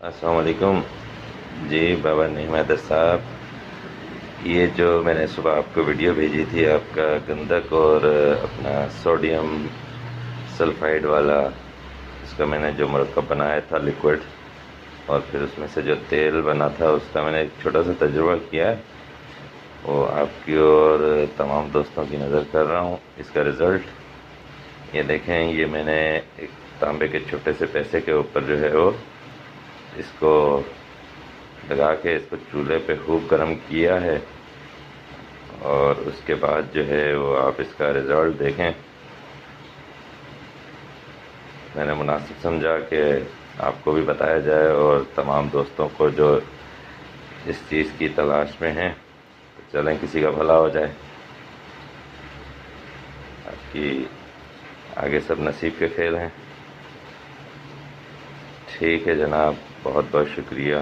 السلام علیکم جی بابا نعمت صاحب، یہ جو میں نے صبح آپ کو ویڈیو بھیجی تھی آپ کا گندک اور اپنا سوڈیم سلفائڈ والا، اس کا میں نے جو مرکب بنایا تھا لیکوڈ، اور پھر اس میں سے جو تیل بنا تھا اس کا میں نے ایک چھوٹا سا تجربہ کیا ہے، وہ آپ کی اور تمام دوستوں کی نظر کر رہا ہوں۔ اس کا رزلٹ یہ دیکھیں، یہ میں نے ایک تانبے کے چھوٹے سے پیسے کے اوپر جو ہے وہ اس کو لگا کے اس کو چولہے پہ خوب گرم کیا ہے، اور اس کے بعد جو ہے وہ آپ اس کا رزلٹ دیکھیں۔ میں نے مناسب سمجھا کہ آپ کو بھی بتایا جائے اور تمام دوستوں کو جو اس چیز کی تلاش میں ہیں، تو چلیں کسی کا بھلا ہو جائے۔ آپ کی آگے سب نصیب کے کھیل ہیں۔ ٹھیک ہے جناب، بہت بہت شکریہ۔